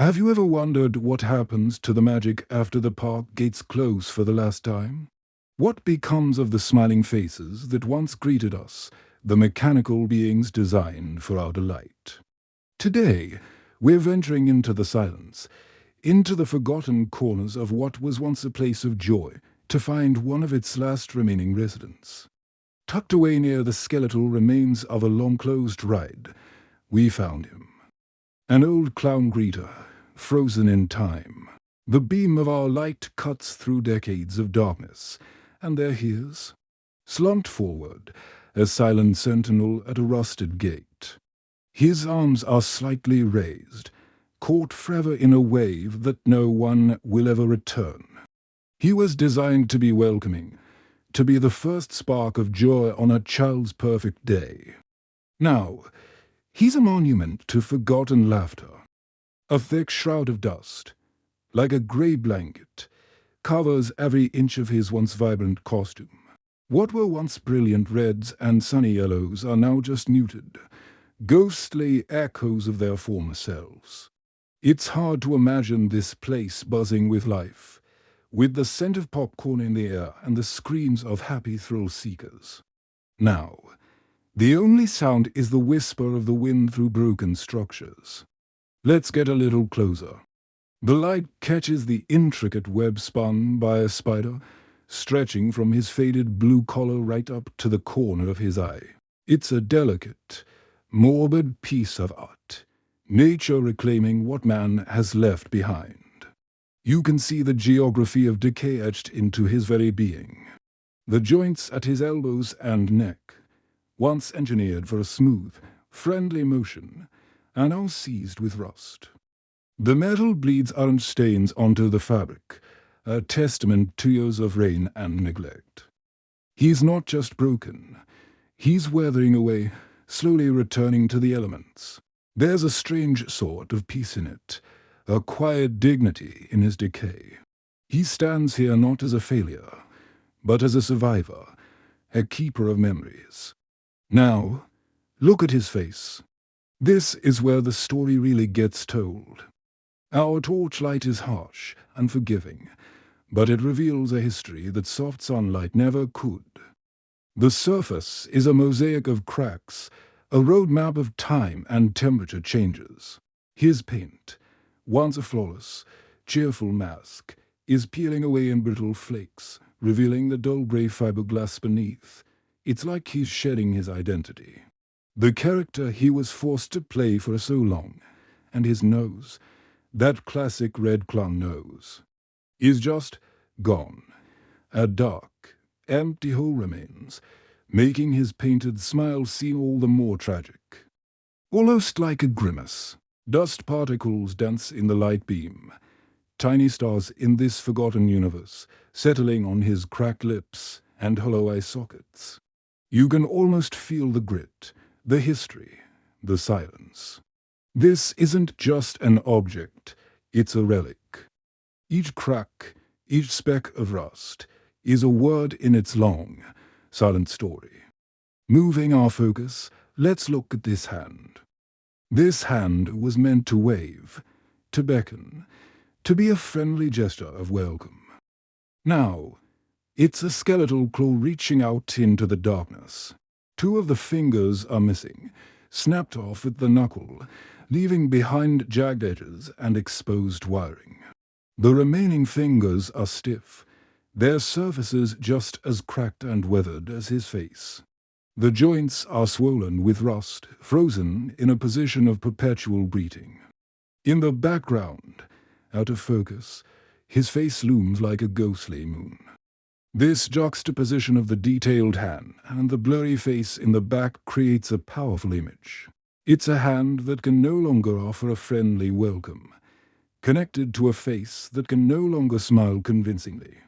Have you ever wondered what happens to the magic after the park gates close for the last time? What becomes of the smiling faces that once greeted us, the mechanical beings designed for our delight? Today, we're venturing into the silence, into the forgotten corners of what was once a place of joy, to find one of its last remaining residents. Tucked away near the skeletal remains of a long-closed ride, we found him. An old clown greeter, frozen in time. The beam of our light cuts through decades of darkness, and there he is, slumped forward, a silent sentinel at a rusted gate. His arms are slightly raised, caught forever in a wave that no one will ever return. He was designed to be welcoming, to be the first spark of joy on a child's perfect day. Now, he's a monument to forgotten laughter. A thick shroud of dust, like a grey blanket, covers every inch of his once vibrant costume. What were once brilliant reds and sunny yellows are now just muted, ghostly echoes of their former selves. It's hard to imagine this place buzzing with life, with the scent of popcorn in the air and the screams of happy thrill-seekers. Now, the only sound is the whisper of the wind through broken structures. Let's get a little closer. The light catches the intricate web spun by a spider, stretching from his faded blue collar right up to the corner of his eye. It's a delicate, morbid piece of art, nature reclaiming what man has left behind. You can see the geography of decay etched into his very being. The joints at his elbows and neck, once engineered for a smooth, friendly motion, are now seized with rust. The metal bleeds orange stains onto the fabric, a testament to years of rain and neglect. He's not just broken, he's weathering away, slowly returning to the elements. There's a strange sort of peace in it, a quiet dignity in his decay. He stands here not as a failure, but as a survivor, a keeper of memories. Now, look at his face. This is where the story really gets told. Our torchlight is harsh, unforgiving, but it reveals a history that soft sunlight never could. The surface is a mosaic of cracks, a roadmap of time and temperature changes. His paint, once a flawless, cheerful mask, is peeling away in brittle flakes, revealing the dull grey fiberglass beneath. It's like he's shedding his identity. The character he was forced to play for so long, and his nose, that classic red clown nose, is just gone. A dark, empty hole remains, making his painted smile seem all the more tragic. Almost like a grimace, dust particles dance in the light beam, tiny stars in this forgotten universe, settling on his cracked lips and hollow eye sockets. You can almost feel the grit, the history, the silence. This isn't just an object, it's a relic. Each crack, each speck of rust, is a word in its long, silent story. Moving our focus, let's look at this hand. This hand was meant to wave, to beckon, to be a friendly gesture of welcome. Now, it's a skeletal claw reaching out into the darkness. Two of the fingers are missing, snapped off at the knuckle, leaving behind jagged edges and exposed wiring. The remaining fingers are stiff, their surfaces just as cracked and weathered as his face. The joints are swollen with rust, frozen in a position of perpetual greeting. In the background, out of focus, his face looms like a ghostly moon. This juxtaposition of the detailed hand and the blurry face in the back creates a powerful image. It's a hand that can no longer offer a friendly welcome, connected to a face that can no longer smile convincingly.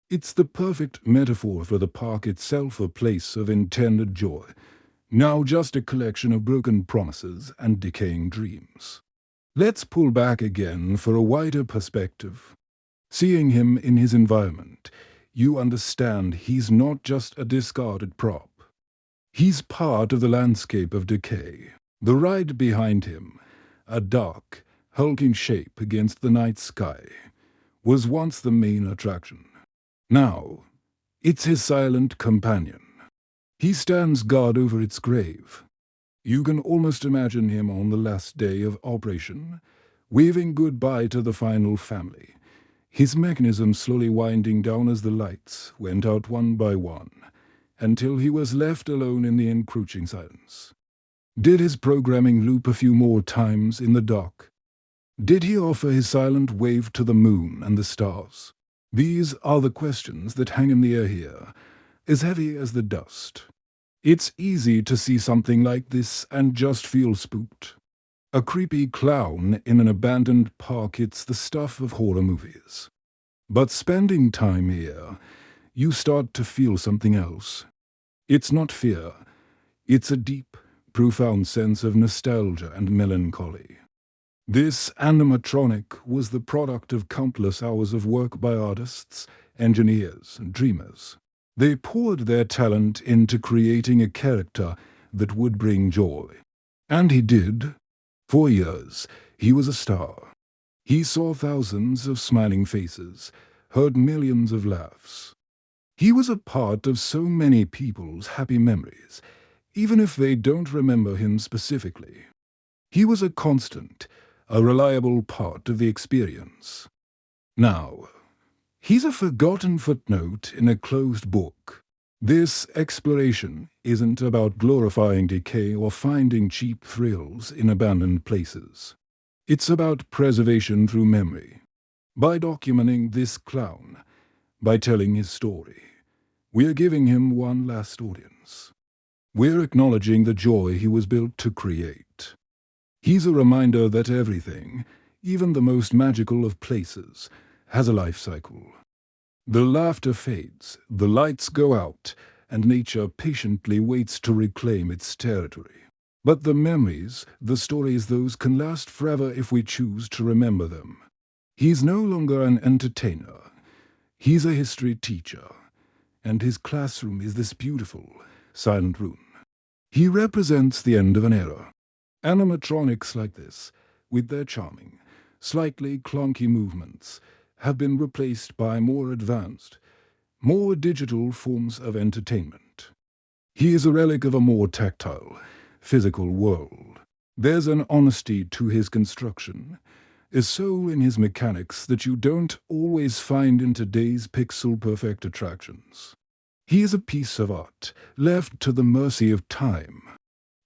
It's the perfect metaphor for the park itself, a place of intended joy, now just a collection of broken promises and decaying dreams. Let's pull back again for a wider perspective. Seeing him in his environment, you understand he's not just a discarded prop. He's part of the landscape of decay. The ride behind him, a dark, hulking shape against the night sky, was once the main attraction. Now, it's his silent companion. He stands guard over its grave. You can almost imagine him on the last day of operation, waving goodbye to the final family, his mechanism slowly winding down as the lights went out one by one, until he was left alone in the encroaching silence. Did his programming loop a few more times in the dark? Did he offer his silent wave to the moon and the stars? These are the questions that hang in the air here, as heavy as the dust. It's easy to see something like this and just feel spooked. A creepy clown in an abandoned park, it's the stuff of horror movies. But spending time here, you start to feel something else. It's not fear. It's a deep, profound sense of nostalgia and melancholy. This animatronic was the product of countless hours of work by artists, engineers, and dreamers. They poured their talent into creating a character that would bring joy. And he did. For years, he was a star. He saw thousands of smiling faces, heard millions of laughs. He was a part of so many people's happy memories, even if they don't remember him specifically. He was a constant, a reliable part of the experience. Now, he's a forgotten footnote in a closed book. This exploration isn't about glorifying decay or finding cheap thrills in abandoned places. It's about preservation through memory. By documenting this clown, by telling his story, we're giving him one last audience. We're acknowledging the joy he was built to create. He's a reminder that everything, even the most magical of places, has a life cycle. The laughter fades, the lights go out, and nature patiently waits to reclaim its territory. But the memories, the stories, those can last forever if we choose to remember them. He's no longer an entertainer. He's a history teacher, and his classroom is this beautiful, silent room. He represents the end of an era. Animatronics like this, with their charming, slightly clunky movements, have been replaced by more advanced, more digital forms of entertainment. He is a relic of a more tactile, physical world. There's an honesty to his construction, a soul in his mechanics that you don't always find in today's pixel-perfect attractions. He is a piece of art, left to the mercy of time.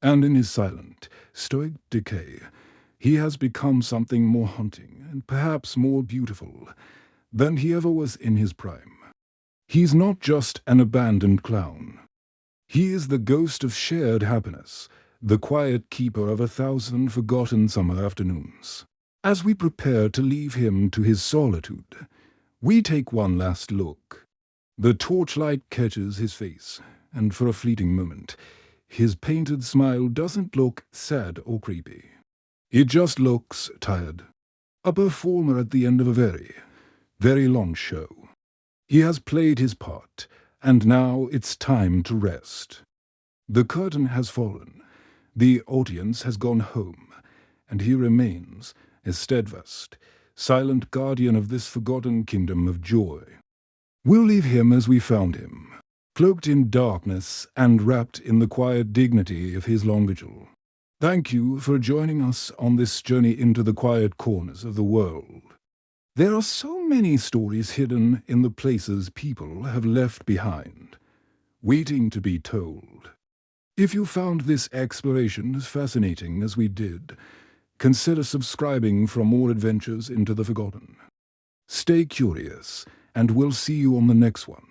And in his silent, stoic decay, he has become something more haunting and perhaps more beautiful than he ever was in his prime. He's not just an abandoned clown. He is the ghost of shared happiness, the quiet keeper of 1,000 forgotten summer afternoons. As we prepare to leave him to his solitude, we take one last look. The torchlight catches his face, and for a fleeting moment, his painted smile doesn't look sad or creepy. It just looks tired. A performer at the end of a very, very long show. He has played his part, and now it's time to rest. The curtain has fallen, the audience has gone home, and he remains, a steadfast, silent guardian of this forgotten kingdom of joy. We'll leave him as we found him, cloaked in darkness and wrapped in the quiet dignity of his long vigil. Thank you for joining us on this journey into the quiet corners of the world. There are so many stories hidden in the places people have left behind, waiting to be told. If you found this exploration as fascinating as we did, consider subscribing for more adventures into the forgotten. Stay curious, and we'll see you on the next one.